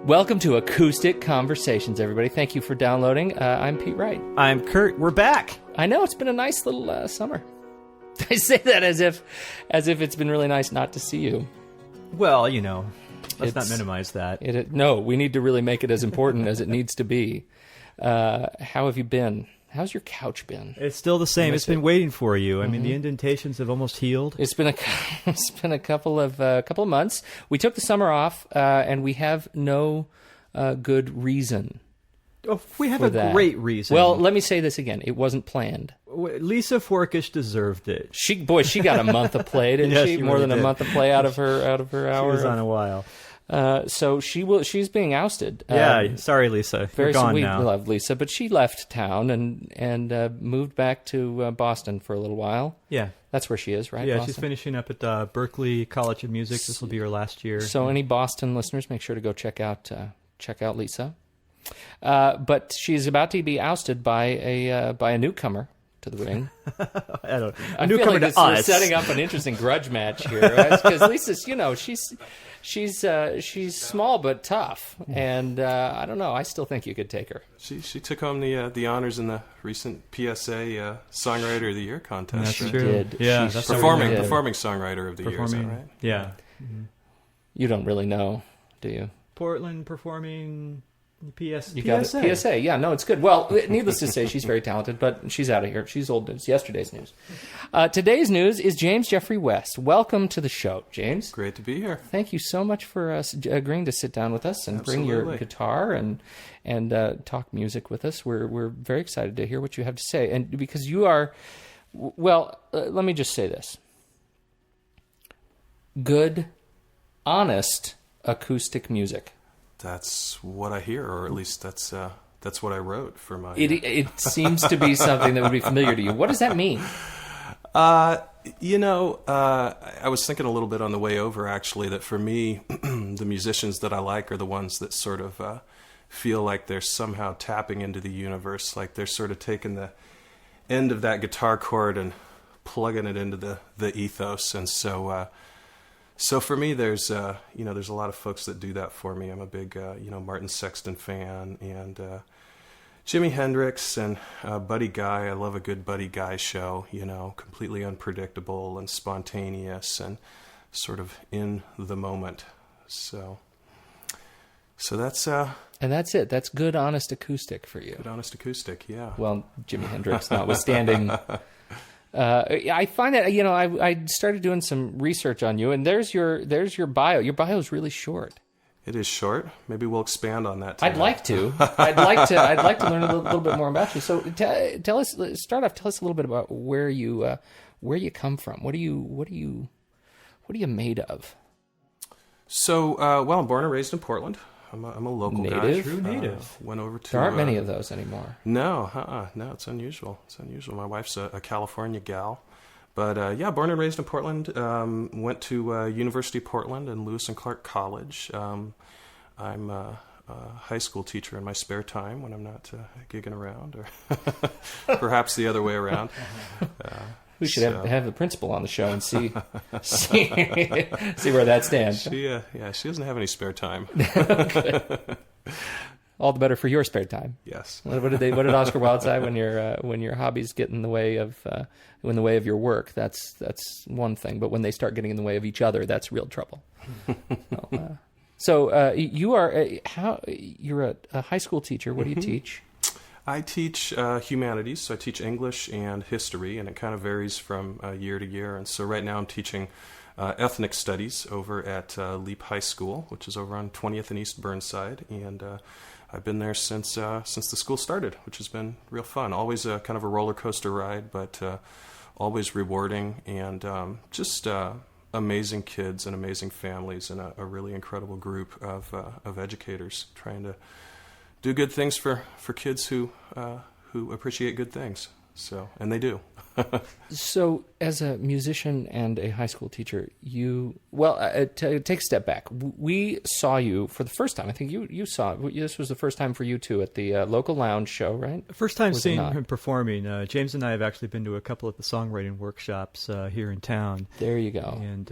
Welcome to Acoustic Conversations, everybody. Thank you for downloading. I'm Pete Wright. I'm Kurt. We're back. I know, it's been a nice little summer. I say that as if it's been really nice not to see you. Well, you know, let's not minimize that. No, we need to really make it as important as it needs to be. How have you been? How's your couch been? It's still the same. It's been waiting for you. I mean, the indentations have almost healed. It's been a couple of months. We took the summer off, and we have no good reason. Oh, we have a great reason. Well, let me say this again. It wasn't planned. Lisa Forkish deserved it. She got a month of play, didn't Yes, she? she More really than did. a month of play out of her hour. She was on a while. So she's being ousted. Sorry, Lisa. Very You're gone we now. love Lisa, but she left town and moved back to Boston for a little while. Yeah. That's where she is, right? Yeah, Boston? she's finishing up at Berkeley College of Music. This will be her last year. So any Boston listeners, make sure to go check out Lisa. But she's about to be ousted by a newcomer to the ring. I don't. I newcomer feel like to we're us. setting up an interesting grudge match here, because Lisa's, she's small but tough, and I don't know. I still think you could take her. She took home the honors in the recent PSA Songwriter of the Year contest. That's right? true. Did. Yeah, She that's certainly did. Performing Songwriter of the Year, is that right? Yeah. You don't really know, do you? Portland performing PSA. You got it. PSA. Yeah, no, it's good. Well, needless to say, she's very talented, but she's out of here. She's old news. Yesterday's news. Today's news is James Jeffrey West. Welcome to the show, James. Great to be here. Thank you so much for agreeing to sit down with us and bring your Absolutely. guitar and talk music with us. We're very excited to hear what you have to say, and because you are, well, let me just say this: good, honest acoustic music. That's what I hear, or at least that's what I wrote for my. It seems to be something that would be familiar to you. What does that mean? I was thinking a little bit on the way over, actually, that for me, the musicians that I like are the ones that sort of feel like they're somehow tapping into the universe, like they're sort of taking the end of that guitar chord and plugging it into the ethos. And so for me, there's a lot of folks that do that for me. I'm a big Martin Sexton fan, and Jimi Hendrix and Buddy Guy. I love a good Buddy Guy show, completely unpredictable and spontaneous and sort of in the moment. So that's And that's it. That's good, honest acoustic for you. good honest acoustic, yeah. Well, Jimi Hendrix notwithstanding. I find that, I started doing some research on you, and there's your bio. Your bio is really short. It is short. Maybe we'll expand on that. I'd tonight. like to. I'd like to learn a little bit more about you. So tell us a little bit about where you come from. What are you made of? So, I'm born and raised in Portland. I'm a local guy. Native? True native. Went over to. There aren't many of those anymore. No, no, it's unusual. It's unusual. My wife's a California gal. But, born and raised in Portland. Went to University of Portland and Lewis and Clark College. I'm a high school teacher in my spare time when I'm not gigging around, or perhaps the other way around. We should have the principal on the show and see where that stands. She doesn't have any spare time. All the better for your spare time. Yes. What did Oscar Wilde say? When your hobbies get in the way of your work, that's one thing. But when they start getting in the way of each other, that's real trouble. So you're a high school teacher. What do you teach? I teach humanities, so I teach English and history, and it kind of varies from year to year. And so right now I'm teaching ethnic studies over at Leap High School, which is over on 20th and East Burnside, and I've been there since the school started, which has been real fun. Always a kind of a roller coaster ride, but always rewarding, and just amazing kids and amazing families, and a really incredible group of educators trying to do good things for kids who appreciate good things. So, and they do. So, as a musician and a high school teacher, take a step back. We saw you for the first time. I think you saw this was the first time for you two at the local lounge show, right? First time Was it seeing not? him performing. James and I have actually been to a couple of the songwriting workshops here in town. There you go. And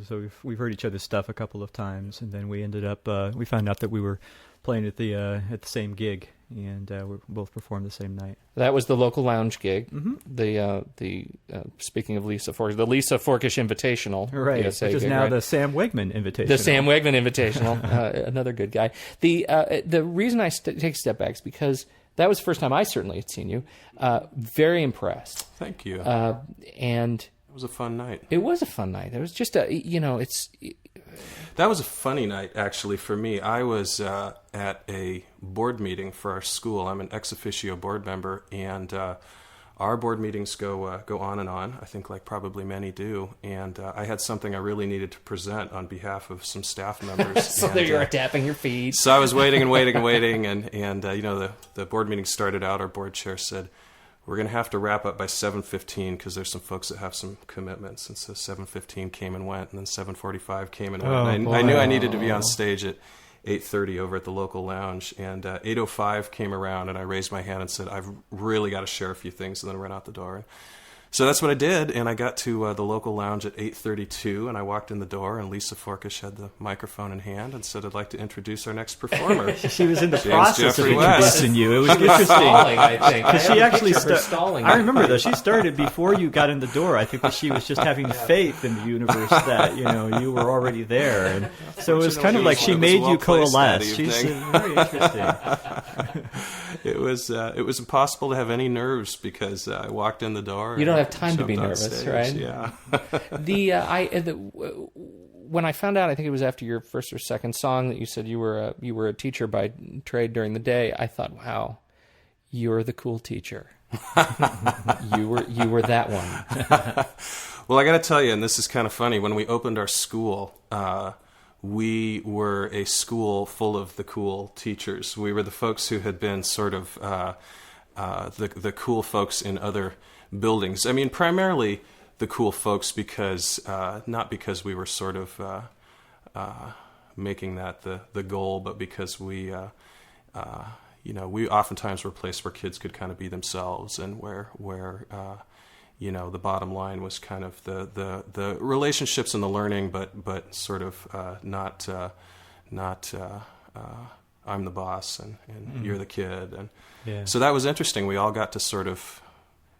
so we've heard each other's stuff a couple of times, and then we ended up we found out that we were playing at the same gig, and we both performed the same night. That was the local lounge gig. Mm-hmm. The speaking of Lisa Forkish, the Lisa Forkish Invitational, Right, PSA which is gig, now right? the Sam Wegman Invitational. The Sam Wegman Invitational, another good guy. The reason I take a step back is because that was the first time I certainly had seen you. Very impressed. Thank you. And It was a fun night. it was a fun night. It was just That was a funny night, actually, for me. I was at a board meeting for our school. I'm an ex officio board member, and our board meetings go on and on, I think like probably many do. And I had something I really needed to present on behalf of some staff members. so and, there you are tapping your feet. So I was waiting and waiting and waiting, and the board meeting started out. Our board chair said, "We're going to have to wrap up by 7:15 because there's some folks that have some commitments." And so 7:15 came and went, and then 7:45 came and went. Oh, And boy. I knew I needed to be on stage at 8:30 over at the local lounge. And 8:05 came around, and I raised my hand and said, "I've really got to share a few things," and then run out the door. So that's what I did, and I got to the local lounge at 8:32, and I walked in the door, and Lisa Forkish had the microphone in hand and said, "I'd like to introduce our next performer." She was in the James process Jeffrey of West. introducing you. It was Stalling, interesting. I think. I She have a actually picture of her stalling. I remember though, she started before you got in the door. I think that she was just having faith in the universe that you were already there, and so it was kind of like she It was made you well-placed that coalesce. She's evening. very interesting. It was impossible to have any nerves because I walked in the door. You don't and have time to be jumped on nervous, stage. right? Yeah. When I found out, I think it was after your first or second song that you said you were a teacher by trade during the day. I thought, wow, you're the cool teacher. you were that one. Well, I got to tell you, and this is kind of funny. When we opened our school, we were a school full of the cool teachers. We were the folks who had been sort of the cool folks in other buildings. I mean, primarily the cool folks because not because we were sort of making that the goal, but because we oftentimes were a place where kids could kind of be themselves, and where the bottom line was kind of the relationships and the learning, but sort of not I'm the boss and you're the kid, and Yeah. so that was interesting. We all got to sort of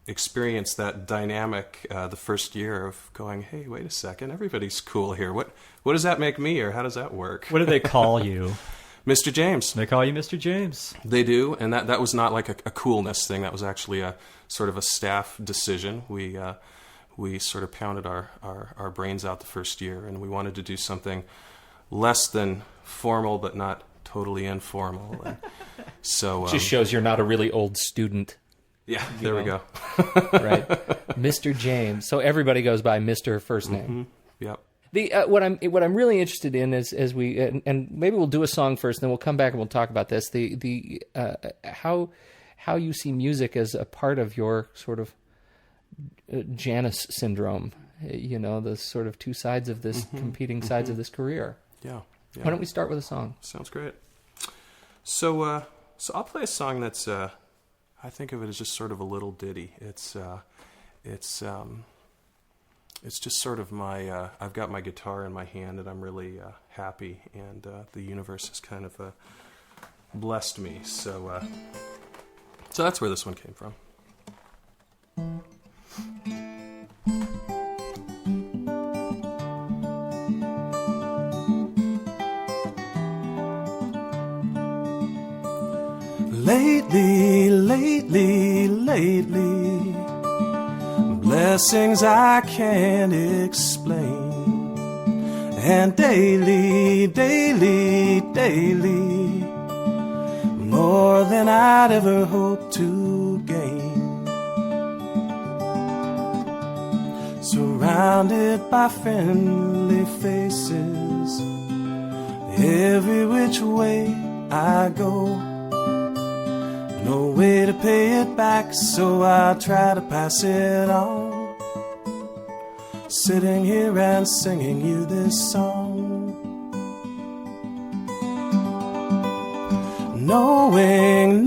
experience that dynamic the first year of going, hey, wait a second, everybody's cool here. What does that make me, or how does that work? What do they call you? Mr. James. They call you Mr. James. They do, and that was not like a coolness thing. That was actually a sort of a staff decision. We sort of pounded our brains out the first year, and we wanted to do something less than formal, but not totally informal. And so Just shows you're not a really old student, yeah, there we go. right? Mr. James. So everybody goes by Mr. First name. Yep. What I'm really interested in is as we and maybe we'll do a song first, and then we'll come back and we'll talk about this. How you see music as a part of your sort of Janus syndrome. The sort of two sides of this competing sides of this career. Yeah. Why don't we start with a song? Sounds great. So I'll play a song that's I think of it as just sort of a little ditty. It's just sort of my I've got my guitar in my hand, and I'm really happy, and the universe has kind of blessed me. So that's where this one came from. Lately, blessings I can't explain, and daily, more than I'd ever hoped to gain. Surrounded by friendly faces, every which way I go, No way to pay it back, so I try to pass it on. Sitting here and singing you this song. Knowing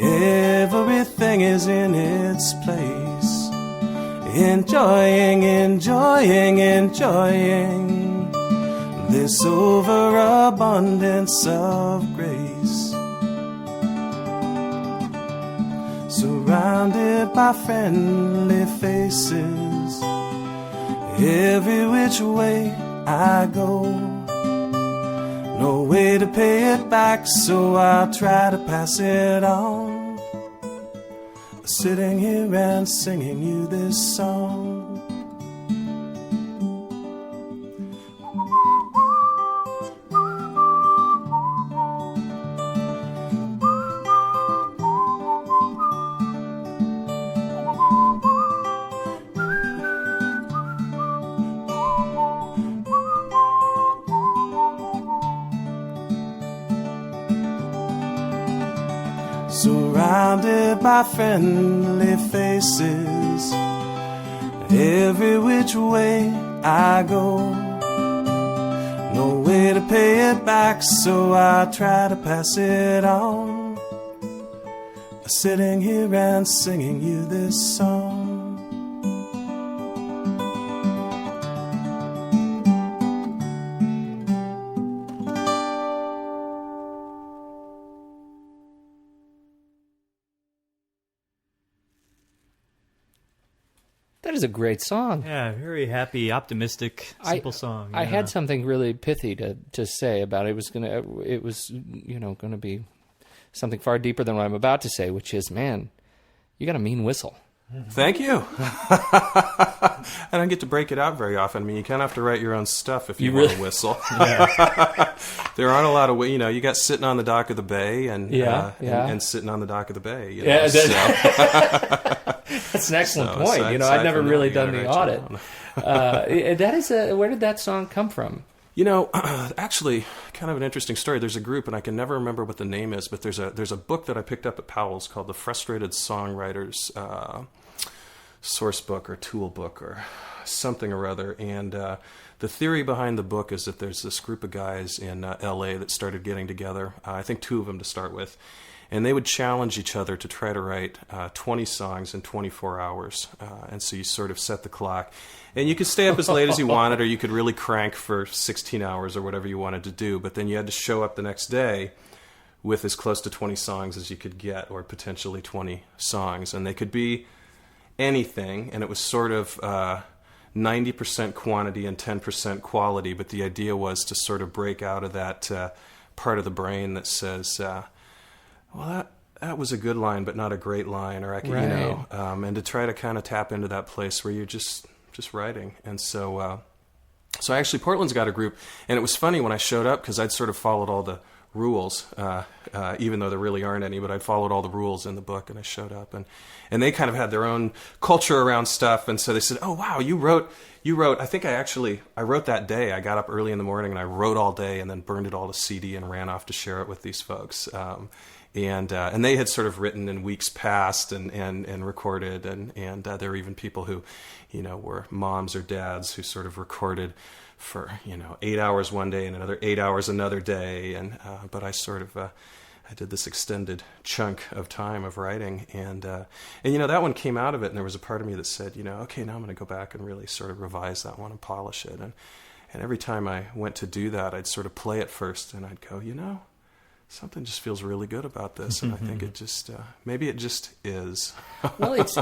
everything is in its place. Enjoying this overabundance of grace. Surrounded by friendly faces, every which way I go. No way to pay it back, so I'll try to pass it on. Sitting here and singing you this song. Surrounded by friendly faces, every which way I go. No way to pay it back, so I try to pass it on. Sitting here and singing you this song. That is a great song. Yeah, very happy, optimistic, simple song. I had something really pithy to say about it. It was gonna be something far deeper than what I'm about to say, which is, man, you got a mean whistle. Thank you. I don't get to break it out very often. I mean, you kind of have to write your own stuff if you want to whistle. There aren't a lot of, you got Sitting on the Dock of the Bay and Sitting on the Dock of the Bay. That's an excellent point. I'd never really done the audit. Where did that song come from? Actually, kind of an interesting story. There's a group, and I can never remember what the name is, but there's a book that I picked up at Powell's called The Frustrated Songwriter's Source Book or Tool Book or something or other. And the theory behind the book is that there's this group of guys in L.A. that started getting together, I think 2 of them to start with, and they would challenge each other to try to write 20 songs in 24 hours. And so you sort of set the clock. And you could stay up as late as you wanted, or you could really crank for 16 hours or whatever you wanted to do. But then you had to show up the next day with as close to 20 songs as you could get, or potentially 20 songs. And they could be anything, and it was sort of 90% quantity and 10% quality. But the idea was to sort of break out of that part of the brain that says, well, that was a good line, but not a great line, or and to try to kind of tap into that place where you're just writing. And so actually Portland's got a group, and it was funny when I showed up because I'd sort of followed all the rules, even though there really aren't any, but I'd followed all the rules in the book, and I showed up, and they kind of had their own culture around stuff, and so they said, oh wow, you wrote, I think I wrote that day. I got up early in the morning and I wrote all day and then burned it all to CD and ran off to share it with these folks. And they had sort of written in weeks past and recorded, and there were even people who, were moms or dads who sort of recorded for 8 hours one day and another 8 hours another day, and but I sort of I did this extended chunk of time of writing, and that one came out of it, and there was a part of me that said, okay, now I'm going to go back and really sort of revise that one and polish it, and every time I went to do that, I'd sort of play it first, and I'd go, something just feels really good about this, and I think it just maybe it just is. Well, it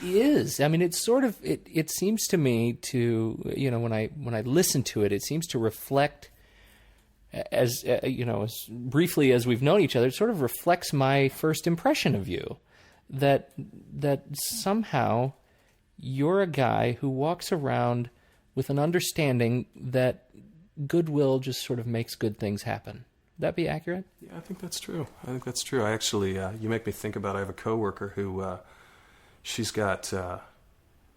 is. I mean, it's sort of it seems to me to when I listen to it, it seems to reflect as as briefly as we've known each other. It sort of reflects my first impression of you. That somehow you're a guy who walks around with an understanding that goodwill just sort of makes good things happen. Would that be accurate? Yeah, I think that's true. I actually, you make me think about, I have a coworker who, she's got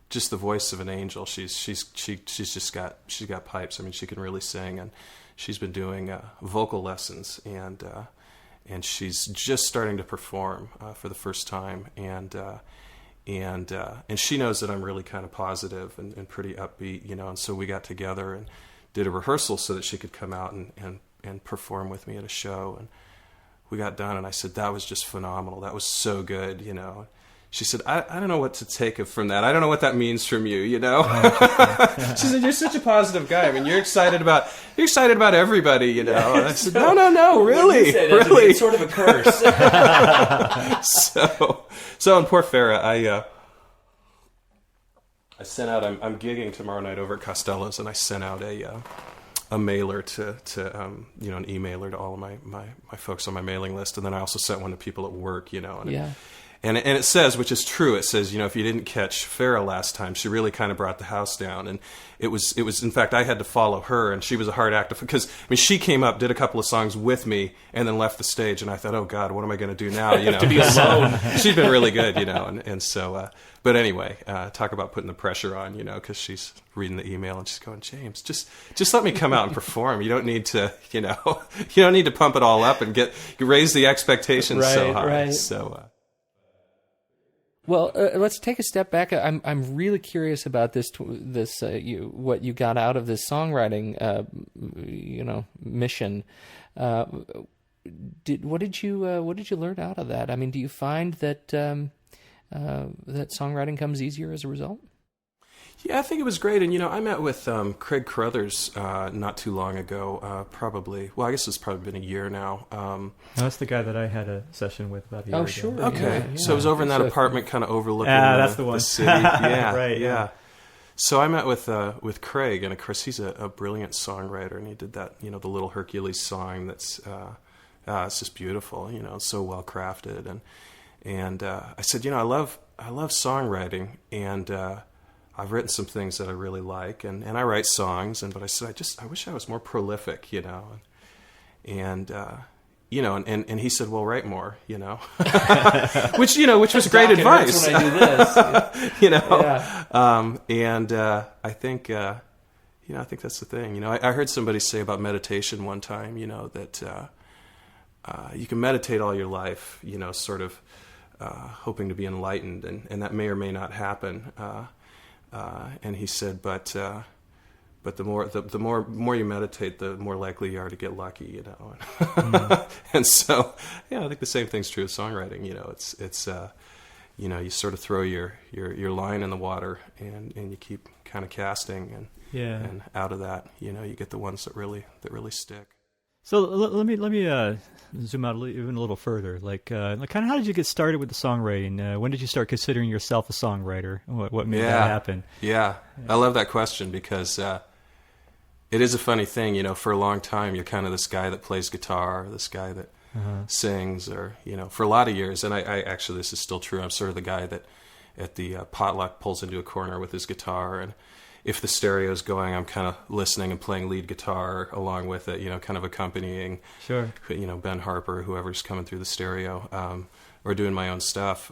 just the voice of an angel. She's got pipes. I mean, she can really sing, and she's been doing vocal lessons, and she's just starting to perform for the first time, and she knows that I'm really kind of positive and pretty upbeat, you know, and so we got together and did a rehearsal so that she could come out and perform with me at a show, and we got done, and I said, that was just phenomenal, that was so good, you know. She said, I don't know what to take from that. I don't know what that means from you, you know? She said, you're such a positive guy. I mean, you're excited about everybody, you know? And I said, no, really, really. It's sort of a curse. So and poor Farrah, I sent out, I'm gigging tomorrow night over at Costello's, and I sent out a mailer to you know, an emailer to all of my folks on my mailing list, and then I also sent one to people at work, you know. And it says, which is true, it says, you know, if you didn't catch Farrah last time, she really kind of brought the house down. And it was, in fact, I had to follow her, and she was a hard act because, I mean, she came up, did a couple of songs with me, and then left the stage, and I thought, oh God, what am I going to do now? You know, to be alone. She'd been really good, you know, and so, but anyway, talk about putting the pressure on, you know, because she's reading the email and she's going, James, just let me come out and perform. You don't need to, you know, you don't need to pump it all up and raise the expectations so high. Right. So, well, let's take a step back. I'm really curious about what you got out of this songwriting, you know, mission. What did you learn out of that? I mean, do you find that that songwriting comes easier as a result? Yeah, I think it was great. And, you know, I met with Craig Carruthers not too long ago, probably. Well, I guess it's probably been a year now. No, that's the guy that I had a session with about a year ago. Oh, sure. Okay. Yeah. So it was over in that apartment kind of overlooking that's the one. the city. Yeah, right, yeah. So I met with Craig, and of course he's a brilliant songwriter, and he did that, you know, the Little Hercules song that's it's just beautiful, you know, so well crafted. And I said, you know, I love songwriting, and I've written some things that I really like, and I write songs, but I said, I wish I was more prolific, you know, and you know, and he said, well, write more, you know, which was great advice. When I do this, you know, yeah. I think, you know, I think that's the thing. You know, I heard somebody say about meditation one time, you know, that you can meditate all your life, you know, sort of hoping to be enlightened, and that may or may not happen. And he said, but the more you meditate, the more likely you are to get lucky, you know. And so, yeah, I think the same thing's true of songwriting. You know, it's you know, you sort of throw your line in the water, and you keep kind of casting, and out of that, you know, you get the ones that really stick. So let me zoom out even a little further. Like kind of how did you get started with the songwriting? When did you start considering yourself a songwriter? What made that happen? Yeah, I love that question because it is a funny thing. You know, for a long time, you're kind of this guy that plays guitar, this guy that sings, or, you know, for a lot of years. And I actually, this is still true. I'm sort of the guy that at the potluck pulls into a corner with his guitar, and if the stereo's going, I'm kind of listening and playing lead guitar along with it, you know, kind of accompanying, sure, you know, Ben Harper, whoever's coming through the stereo, or doing my own stuff.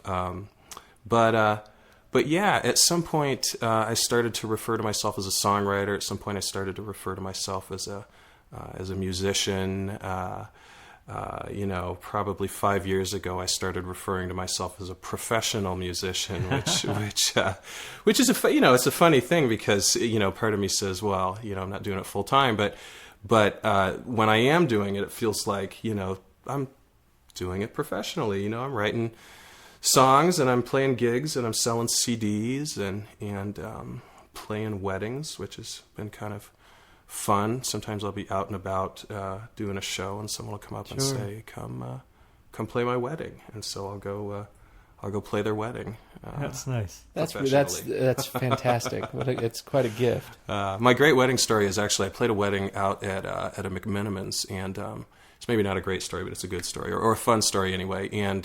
But yeah, at some point, I started to refer to myself as a songwriter. At some point, I started to refer to myself as a musician. You know, probably 5 years ago, I started referring to myself as a professional musician, which is you know, it's a funny thing because, you know, part of me says, well, you know, I'm not doing it full time, but when I am doing it, it feels like, you know, I'm doing it professionally. You know, I'm writing songs, and I'm playing gigs, and I'm selling CDs, and playing weddings, which has been kind of fun. Sometimes I'll be out and about doing a show, and someone will come up and say, "Come play my wedding," and so I'll go play their wedding. That's nice. That's fantastic. It's quite a gift. My great wedding story is actually I played a wedding out at a McMenamins, and it's maybe not a great story, but it's a good story, or a fun story anyway. And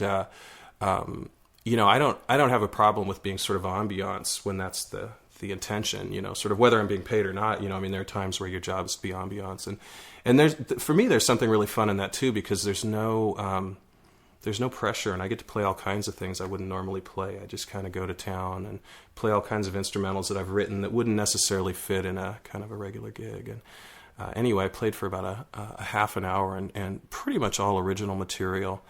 you know, I don't have a problem with being sort of ambiance when that's the intention, you know, sort of whether I'm being paid or not. You know, I mean, there are times where your job is to be ambiance, and for me there's something really fun in that too, because there's no pressure, and I get to play all kinds of things I wouldn't normally play. I just kind of go to town and play all kinds of instrumentals that I've written that wouldn't necessarily fit in a kind of a regular gig, anyway, I played for about a half an hour and pretty much all original material.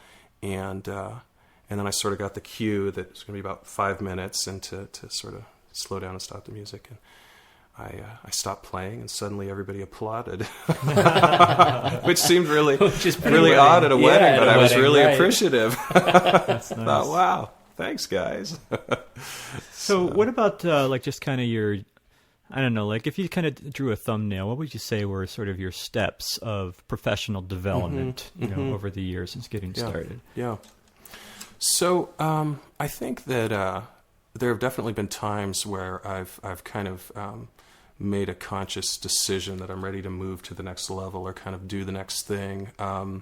And then I sort of got the cue that it's going to be about 5 minutes and to sort of slow down and stop the music. And I stopped playing, and suddenly everybody applauded, which seemed really odd at a wedding, but I was really appreciative. That's nice. I thought, wow, thanks, guys. So what about like just kind of your, I don't know, like if you kind of drew a thumbnail, what would you say were sort of your steps of professional development, over the years since getting started? Yeah. So I think that there have definitely been times where I've kind of made a conscious decision that I'm ready to move to the next level or kind of do the next thing. I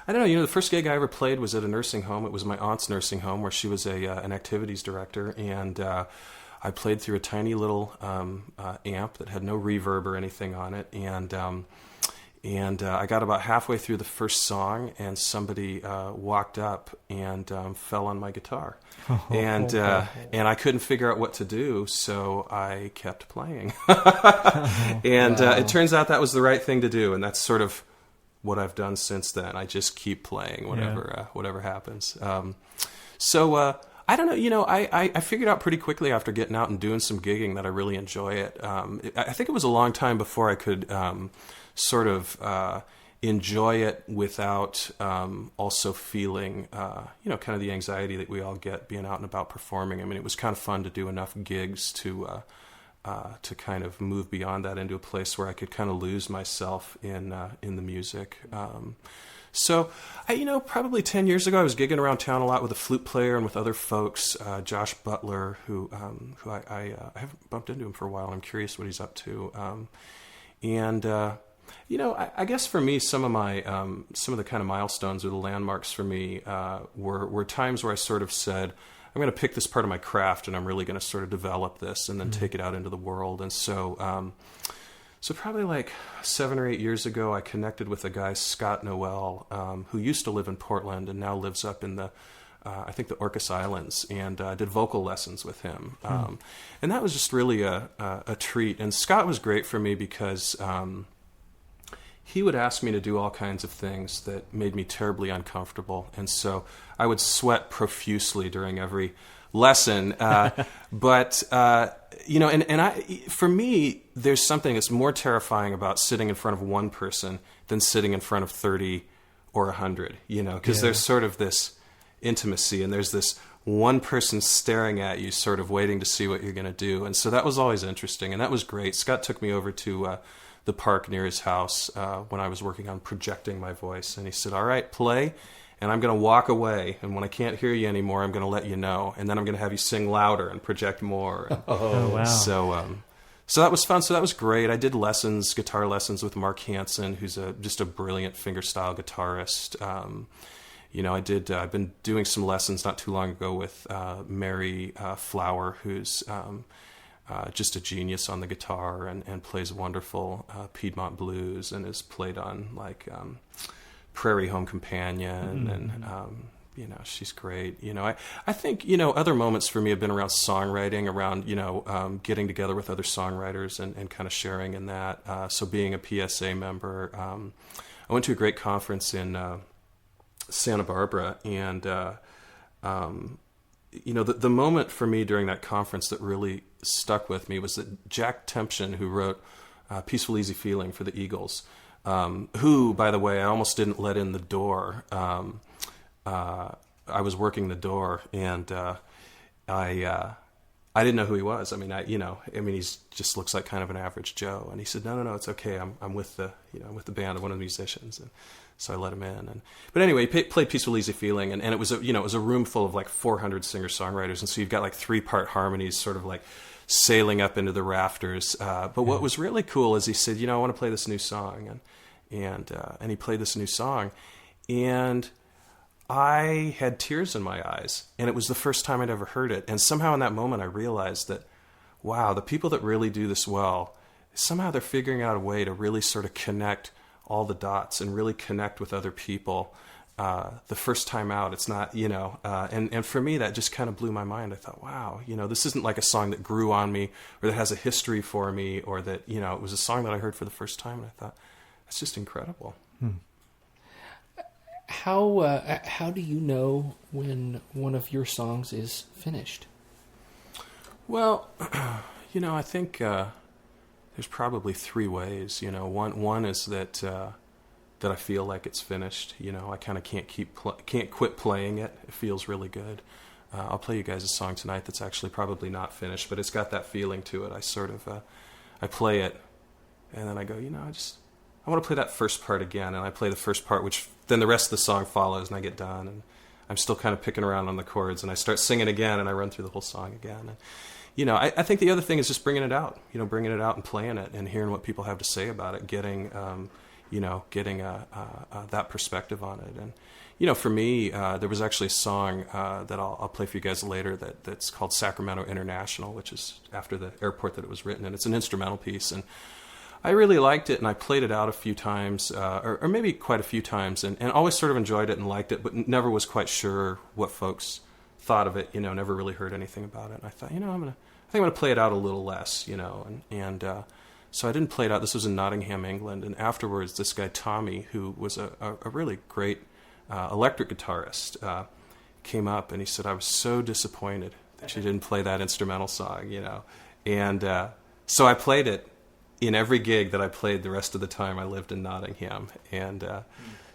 don't know. The first gig I ever played was at a nursing home. It was my aunt's nursing home, where she was an activities director, and I played through a tiny little amp that had no reverb or anything on it, and I got about halfway through the first song, and somebody walked up and fell on my guitar, and I couldn't figure out what to do, so I kept playing, and it turns out that was the right thing to do, and that's sort of what I've done since then. I just keep playing whatever happens. So I don't know. I figured out pretty quickly after getting out and doing some gigging that I really enjoy it. I think it was a long time before I could sort of enjoy it without also feeling, kind of the anxiety that we all get being out and about performing. I mean, it was kind of fun to do enough gigs to kind of move beyond that into a place where I could kind of lose myself in the music. So, probably 10 years ago, I was gigging around town a lot with a flute player and with other folks. Josh Butler, who I haven't bumped into him for a while. I'm curious what he's up to. I guess for me, some of the kind of milestones or the landmarks for me were times where I sort of said, I'm going to pick this part of my craft, and I'm really going to sort of develop this and then take it out into the world. And so, probably like 7 or 8 years ago, I connected with a guy, Scott Noel, who used to live in Portland and now lives up in the Orcas Islands, and did vocal lessons with him. And that was just really a treat. And Scott was great for me because he would ask me to do all kinds of things that made me terribly uncomfortable. And so I would sweat profusely during every lesson. For me, there's something that's more terrifying about sitting in front of one person than sitting in front of 30 or 100, because there's sort of this intimacy, and there's this one person staring at you, sort of waiting to see what you're going to do. And so that was always interesting, and that was great. Scott took me over to the park near his house when I was working on projecting my voice, and he said, all right, play, and I'm going to walk away, and when I can't hear you anymore, I'm going to let you know, and then I'm going to have you sing louder and project more. And wow. So that was fun. So that was great. I did guitar lessons with Mark Hansen, who's just a brilliant fingerstyle guitarist. I've been doing some lessons not too long ago with Mary Flower, who's just a genius on the guitar and plays wonderful Piedmont blues, and has played on like Prairie Home Companion, and she's great. I think other moments for me have been around songwriting, around getting together with other songwriters and kind of sharing in that. So being a PSA member, I went to a great conference in Santa Barbara, and the moment for me during that conference that really stuck with me was that Jack Tempchin, who wrote Peaceful Easy Feeling for the Eagles, who, by the way, I almost didn't let in the door. I was working the door, and I didn't know who he was. I mean, he's just looks like kind of an average Joe. And he said, no, it's okay. I'm with the band of one of the musicians. And so I let him in. But anyway, he played Peaceful Easy Feeling, and it was a room full of like 400 singer-songwriters. And so you've got like 3-part harmonies sort of like sailing up into the rafters. But what was really cool is he said, I want to play this new song. And he played this new song. And I had tears in my eyes, and it was the first time I'd ever heard it. And somehow in that moment I realized that, wow, the people that really do this well, somehow they're figuring out a way to really sort of connect all the dots and really connect with other people the first time out. It's not, and for me, that just kind of blew my mind. I thought, wow, this isn't like a song that grew on me or that has a history for me, or that, it was a song that I heard for the first time. And I thought, that's just incredible. How do you know when one of your songs is finished? Well, I think there's probably three ways. One is that I feel like it's finished. I kind of can't quit playing it. It feels really good. I'll play you guys a song tonight that's actually probably not finished, but it's got that feeling to it. I sort of I play it, and then I go, I want to play that first part again, and I play the first part, which then the rest of the song follows, and I get done, and I'm still kind of picking around on the chords, and I start singing again, and I run through the whole song again. And, I think the other thing is just bringing it out, bringing it out and playing it and hearing what people have to say about it, getting that perspective on it. And, for me, there was actually a song that I'll play for you guys later that's called Sacramento International, which is after the airport that it was written, and it's an instrumental piece. And I really liked it, and I played it out a few times, or maybe quite a few times, and always sort of enjoyed it and liked it, but never was quite sure what folks thought of it, never really heard anything about it. And I thought, I think I'm going to play it out a little less, and so I didn't play it out. This was in Nottingham, England, and afterwards this guy Tommy, who was a really great electric guitarist, came up and he said, I was so disappointed that you didn't play that instrumental song, and so I played it in every gig that I played the rest of the time I lived in Nottingham, and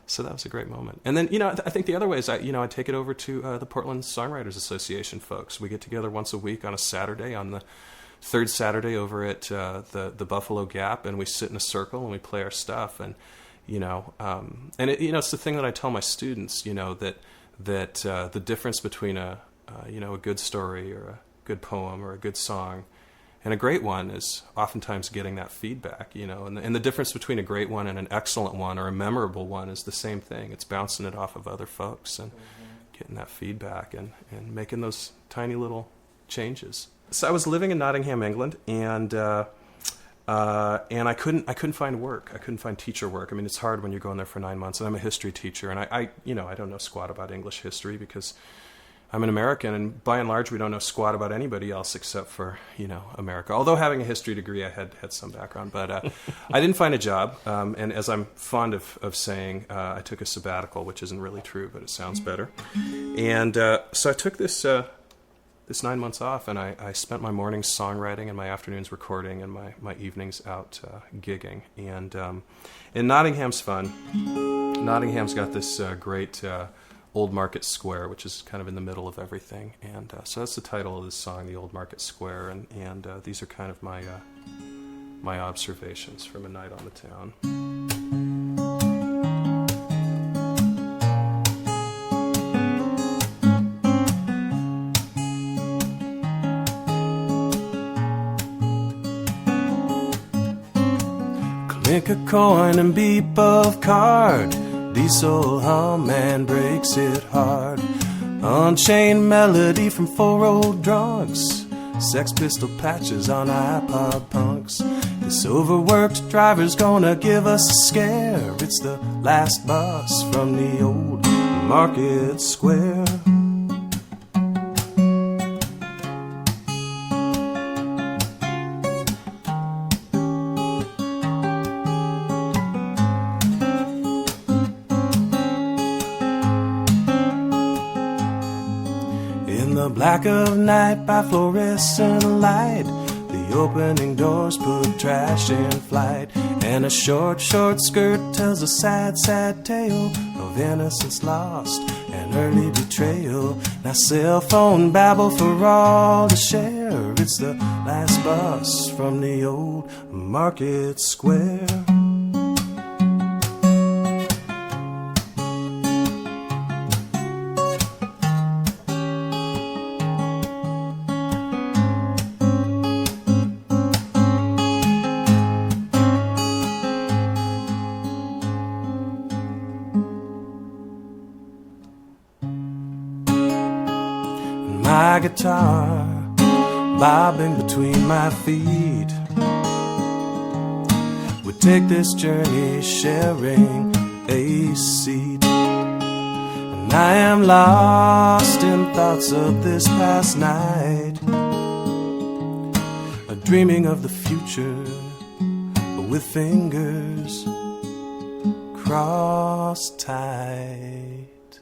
so that was a great moment. And then, I think the other way is I take it over to the Portland Songwriters Association folks. We get together once a week on a Saturday, on the third Saturday over at the Buffalo Gap, and we sit in a circle and we play our stuff. And it's the thing that I tell my students, that the difference between a good story or a good poem or a good song and a great one is oftentimes getting that feedback, and the difference between a great one and an excellent one or a memorable one is the same thing. It's bouncing it off of other folks and getting that feedback and making those tiny little changes. So I was living in Nottingham, England, and I couldn't find work. I couldn't find teacher work. I mean, it's hard when you're going there for 9 months, and I'm a history teacher, and I don't know squat about English history because I'm an American, and by and large, we don't know squat about anybody else except for, America. Although having a history degree, I had some background, but I didn't find a job. And as I'm fond of saying, I took a sabbatical, which isn't really true, but it sounds better. And so I took this 9 months off, and I spent my mornings songwriting and my afternoons recording and my evenings out gigging. And Nottingham's fun. Nottingham's got this great Old Market Square, which is kind of in the middle of everything. And so that's the title of this song, The Old Market Square. And these are kind of my observations from a night on the town. Clink a coin and beep of card, diesel hum and breaks it hard. Unchained melody from 4 old drunks, Sex Pistol patches on iPod punks. This overworked driver's gonna give us a scare. It's the last bus from the old market square. Black of night by fluorescent light, the opening doors put trash in flight, and a short skirt tells a sad tale of innocence lost and early betrayal. Now cell phone babble for all to share. It's the last bus from the old market square. My guitar bobbing between my feet, we take this journey sharing a seat. I am lost in thoughts of this past night, dreaming of the future with fingers crossed tight.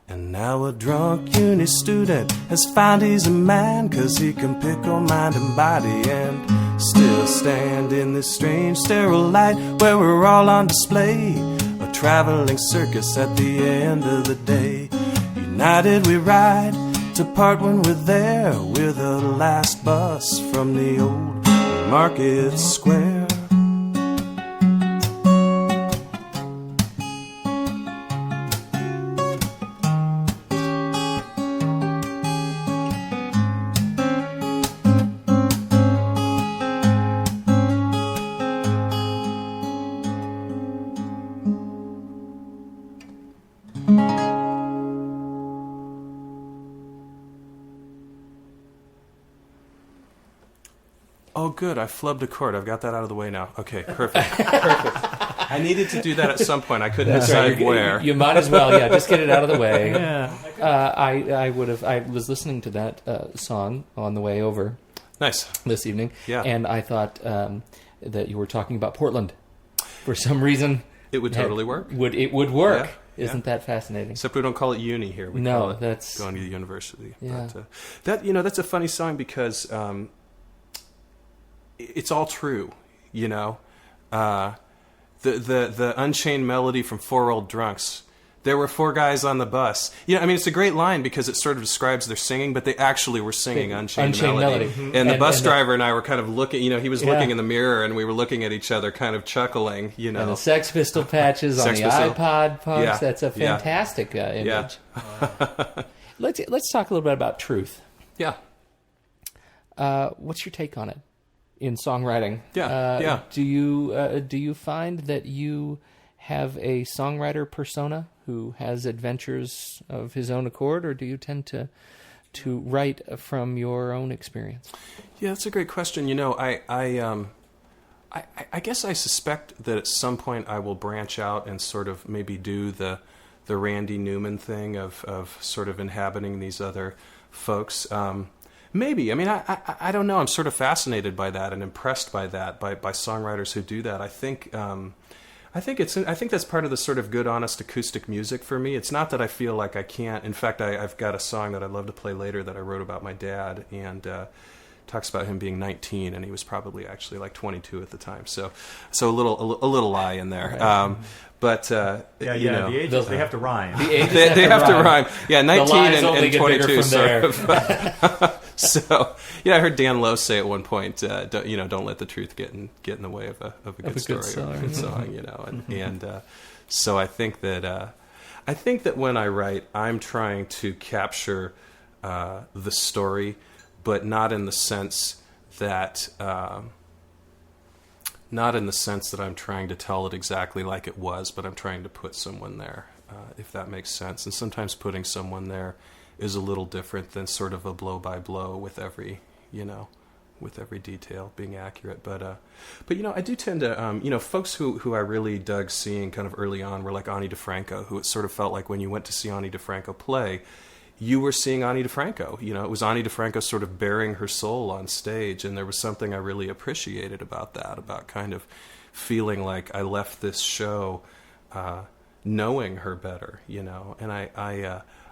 And now a drunk uni student has found he's a man, 'cause he can pickle mind and body and still stand in this strange sterile light where we're all on display, a traveling circus at the end of the day. United we ride to part when we're there, we're the last bus from the old market square. Oh, good. I flubbed a chord. I've got that out of the way now. Okay, perfect. Perfect. I needed to do that at some point. I couldn't decide where. You might as well, yeah. Just get it out of the way. Yeah. I was listening to that song on the way over. Nice. This evening. Yeah. And I thought that you were talking about Portland. For some reason, it would totally work. It would work. Yeah. Isn't that fascinating? Except we don't call it uni here. We call it going to the university. Yeah. But, that's a funny song because it's all true, the Unchained Melody from Four Old Drunks. There were four guys on the bus. It's a great line because it sort of describes their singing, but they actually were singing Unchained Melody. Mm-hmm. And the bus driver and I were kind of looking, he was looking in the mirror and we were looking at each other kind of chuckling, And the Sex Pistol patches on the iPod punks. Yeah. That's a fantastic image. Yeah. Let's talk a little bit about truth. Yeah. What's your take on it in songwriting? Yeah. Do you find that you have a songwriter persona who has adventures of his own accord, or do you tend to write from your own experience? Yeah, that's a great question. I guess I suspect that at some point I will branch out and sort of maybe do the Randy Newman thing of sort of inhabiting these other folks. Maybe. I don't know. I'm sort of fascinated by that and impressed by that, by songwriters who do that. I think that's part of the sort of good, honest acoustic music for me. It's not that I feel like I can't. In fact, I've got a song that I'd love to play later that I wrote about my dad, and talks about him being 19, and he was probably actually like 22 at the time. So a little lie in there. Right. But the ages they have to rhyme. They have to rhyme. Yeah, 19 and 22 sort of. So I heard Dan Lowe say at one point, don't let the truth get in the way of a good story or a good song. And so I think that when I write, I'm trying to capture the story, but not in the sense that I'm trying to tell it exactly like it was, but I'm trying to put someone there, if that makes sense. And sometimes putting someone there is a little different than sort of a blow by blow with every detail being accurate. But I do tend to, folks who I really dug seeing kind of early on were like Ani DeFranco, who it sort of felt like when you went to see Ani DeFranco play, you were seeing Ani DeFranco. It was Ani DeFranco sort of bearing her soul on stage, and there was something I really appreciated about that, about kind of feeling like I left this show knowing her better, And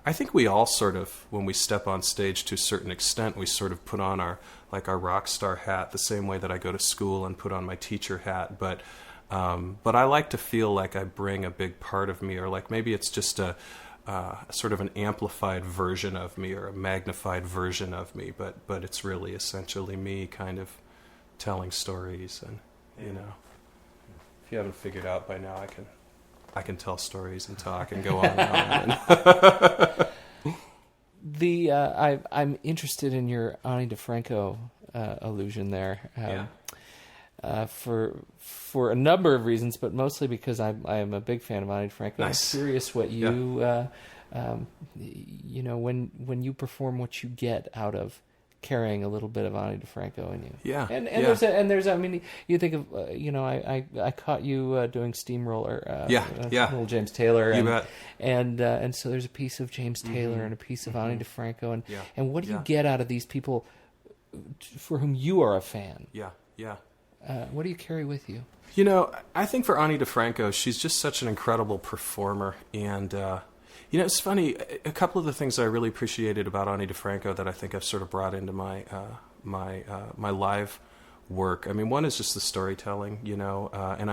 I think we all sort of, when we step on stage to a certain extent, we sort of put on our rock star hat the same way that I go to school and put on my teacher hat. But I like to feel like I bring a big part of me, or like maybe it's just a sort of an amplified version of me or a magnified version of me, but it's really essentially me kind of telling stories. And if you haven't figured out by now, I can tell stories and talk and go on and on. I'm interested in your Ani DeFranco allusion there. For a number of reasons, but mostly because I am a big fan of Ani DeFranco. Nice. I'm curious what you, when you perform, what you get out of carrying a little bit of Ani DeFranco in you. Yeah, and yeah. there's I mean, you think of I caught you doing Steamroller. Yeah. Little James Taylor. You bet. And so there's a piece of James Taylor and a piece of Ani DeFranco, and what do you get out of these people for whom you are a fan? Yeah. What do you carry with you? I think for Ani DeFranco, she's just such an incredible performer, and it's funny. A couple of the things I really appreciated about Ani DeFranco that I think I've sort of brought into my my live work. I mean, one is just the storytelling, and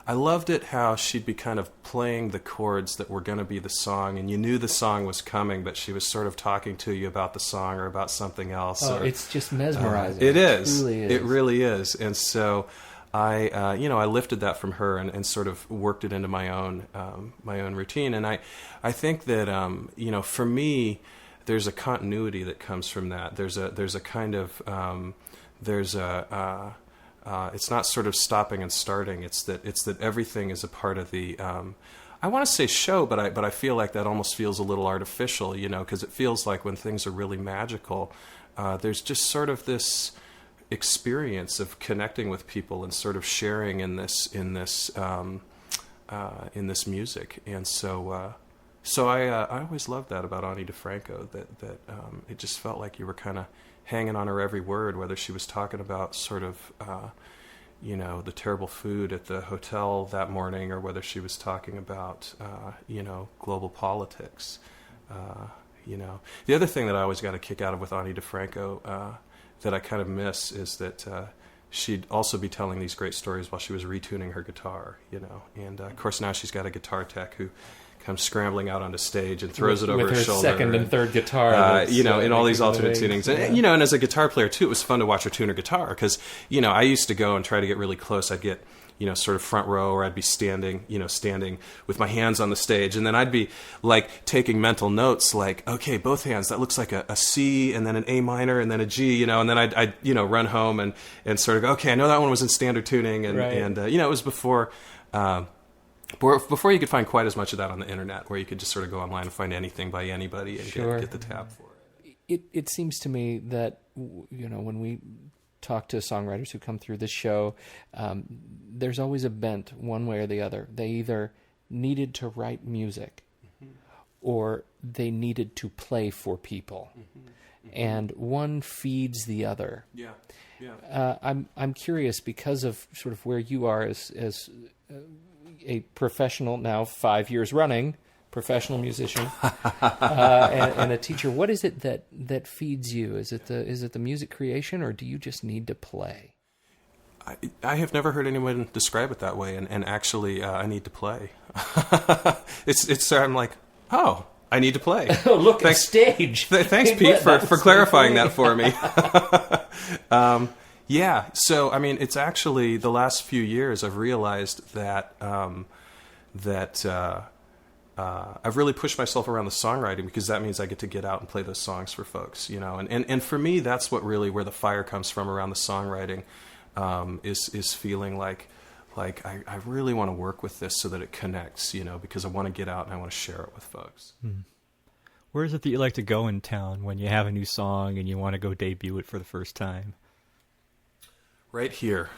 I loved it how she'd be kind of playing the chords that were going to be the song, and you knew the song was coming, but she was sort of talking to you about the song or about something else. Oh, it's just mesmerizing. It is. It truly is. It really is. And so I lifted that from her and sort of worked it into my own routine. And I think that for me, there's a continuity that comes from that. There's a kind of it's not sort of stopping and starting. It's that everything is a part of the. I want to say show, but I feel like that almost feels a little artificial, because it feels like when things are really magical, there's just sort of this experience of connecting with people and sort of sharing in this music. And so I always loved that about Ani DeFranco, that it just felt like you were kind of hanging on her every word, whether she was talking about sort of the terrible food at the hotel that morning, or whether she was talking about global politics. The other thing that I always got a kick out of with Ani DeFranco that I kind of miss is that she'd also be telling these great stories while she was retuning her guitar, and of course now she's got a guitar tech who comes scrambling out onto stage and throws it over with her her shoulder. second and third guitar. In all these alternate tunings. And as a guitar player too, it was fun to watch her tune her guitar, because, I used to go and try to get really close. I'd get, sort of front row, or I'd be standing with my hands on the stage. And then I'd be like taking mental notes, like, okay, both hands, that looks like a C, and then an A minor, and then a G, and then I'd run home and sort of go, okay, I know that one was in standard tuning. And, right. and it was before you could find quite as much of that on the internet, where you could just sort of go online and find anything by anybody and Sure. get the tab for it. It seems to me that, when we talk to songwriters who come through this show, there's always a bent one way or the other. They either needed to write music or they needed to play for people. And one feeds the other. Yeah. I'm curious, because of sort of where you are as a professional, now 5 years running, professional musician, and a teacher. What is it that feeds you? Is it the music creation, or do you just need to play? I have never heard anyone describe it that way, and actually, I need to play. It's I'm like, oh, I need to play. Oh, look, thanks, stage. Thanks, Pete, for clarifying that for me. Yeah, so I mean, it's actually the last few years I've realized that I've really pushed myself around the songwriting, because that means I get to get out and play those songs for folks, and for me, that's where the fire comes from around the songwriting, is feeling like I really want to work with this so that it connects, because I want to get out and I want to share it with folks. Where is it that you like to go in town when you have a new song and you want to go debut it for the first time? Right here.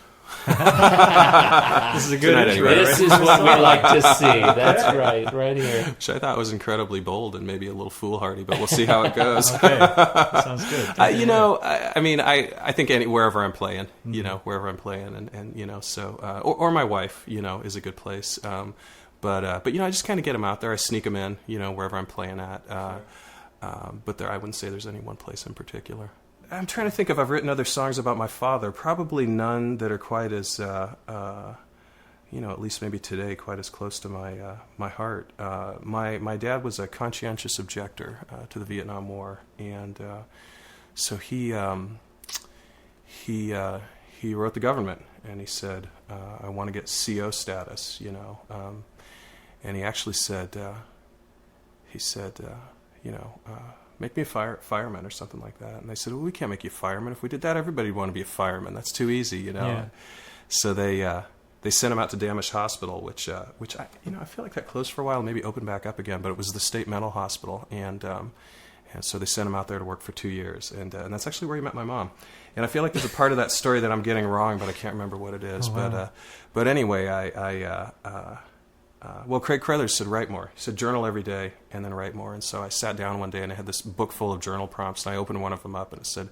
This is a good intro. Anyway, This is what we like to see. That's right here. Which I thought was incredibly bold and maybe a little foolhardy, but we'll see how it goes. Okay, that sounds good. I think wherever I'm playing, wherever I'm playing, and so or my wife, is a good place. But I just kind of get them out there. I sneak them in, wherever I'm playing at. But I wouldn't say there's any one place in particular. I'm trying to think if I've written other songs about my father. Probably none that are quite as, at least maybe today, quite as close to my heart. My dad was a conscientious objector to the Vietnam War, and so he wrote the government, and he said, "I want to get CO status," and he actually said, make me a fireman or something like that. And they said, well, we can't make you a fireman. If we did that, everybody would want to be a fireman. That's too easy, Yeah. So they sent him out to Damish Hospital, which I feel like that closed for a while, maybe opened back up again, but it was the state mental hospital. And And so they sent him out there to work for 2 years, and that's actually where he met my mom. And I feel like there's a part of that story that I'm getting wrong, but I can't remember what it is. Oh, wow. But anyway, well, Craig Crothers said write more. He said journal every day and then write more. And so I sat down one day and I had this book full of journal prompts, and I opened one of them up and it said,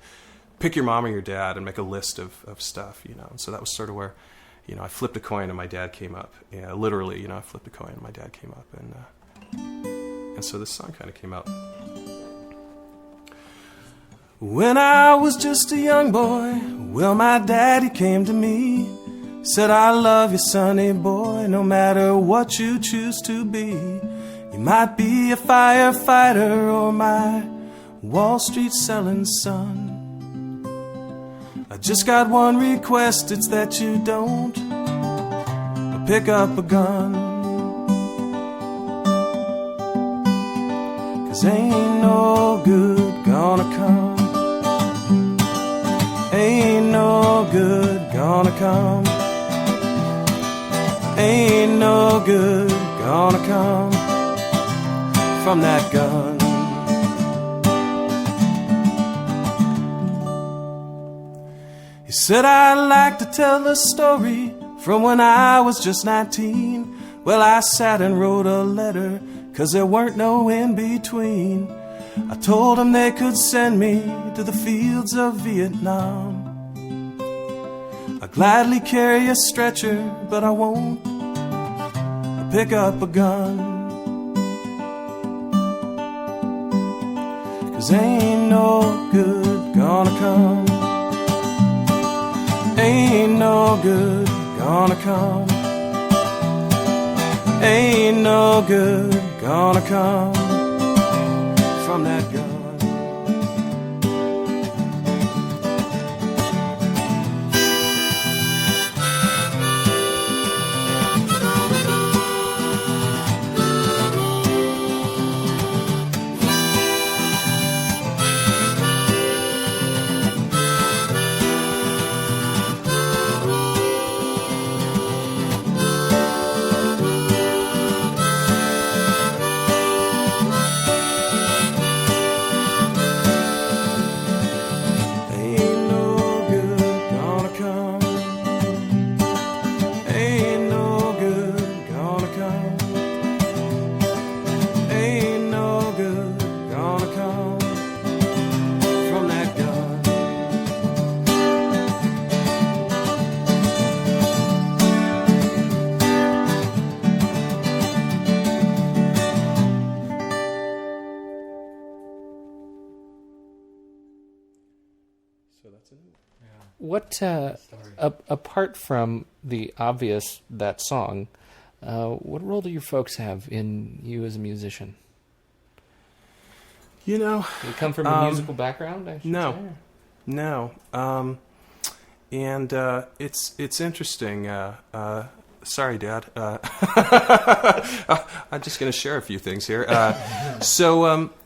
pick your mom or your dad and make a list of stuff, you know. And so that was sort of where, you know, I flipped a coin and my dad came up. Yeah, literally, you know, I flipped a coin and my dad came up, and so this song kind of came out. When I was just a young boy, well, my daddy came to me, said, I love you, sonny boy, no matter what you choose to be. You might be a firefighter or my Wall Street selling son. I just got one request, it's that you don't pick up a gun. 'Cause ain't no good gonna come. Ain't no good gonna come. Ain't no good gonna come from that gun. He said, I'd like to tell a story from when I was just 19. Well, I sat and wrote a letter, 'cause there weren't no in-between. I told them they could send me to the fields of Vietnam. I'd gladly carry a stretcher, but I won't pick up a gun. 'Cause ain't no good gonna come. Ain't no good gonna come. Ain't no good gonna come from that gun. What, apart from the obvious, that song, what role do your folks have in you as a musician? You know, Do you come from a musical background? I should no. say, or? No. And it's interesting. Sorry, Dad. I'm just going to share a few things here. No,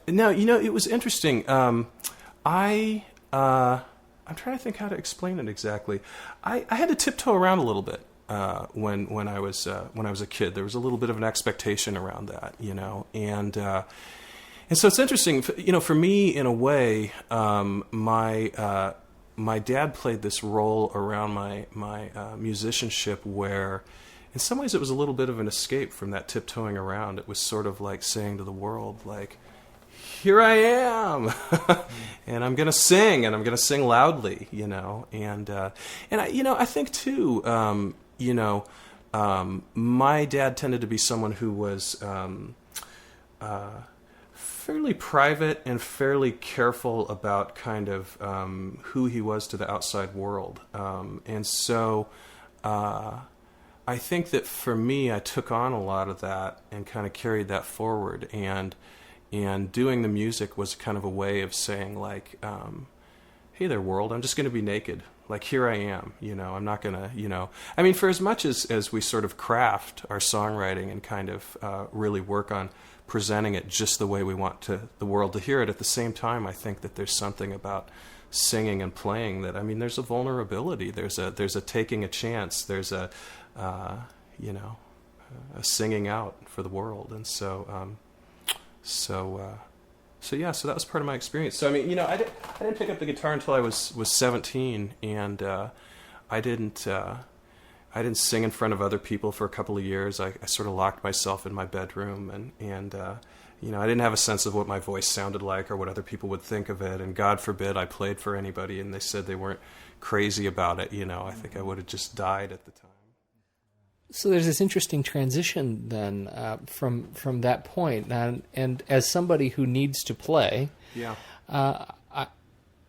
you know, it was interesting. I'm trying to think how to explain it exactly. I had to tiptoe around a little bit when I was a kid. There was a little bit of an expectation around that, you know, and so it's interesting. You know, for me, in a way, my dad played this role around my musicianship where, in some ways, it was a little bit of an escape from that tiptoeing around. It was sort of like saying to the world, like, here I am, and I'm going to sing, and I'm going to sing loudly, you know, and I, you know, I think too, you know, my dad tended to be someone who was fairly private and fairly careful about kind of who he was to the outside world, and so I think that for me, I took on a lot of that and kind of carried that forward, and doing the music was kind of a way of saying, like, hey there, world, I'm just going to be naked. Like, here I am, you know, I'm not going to, you know. I mean, for as much as we sort of craft our songwriting and kind of really work on presenting it just the way we want the world to hear it, at the same time, I think that there's something about singing and playing that, I mean, there's a vulnerability. There's a taking a chance. There's a, you know, a singing out for the world. And so so that was part of my experience. So I mean, I didn't pick up the guitar until I was 17, and I didn't sing in front of other people for a couple of years. I sort of locked myself in my bedroom, and I didn't have a sense of what my voice sounded like or what other people would think of it. And God forbid I played for anybody and they said they weren't crazy about it. I think I would have just died at the time. So there's this interesting transition then from that point, and as somebody who needs to play, I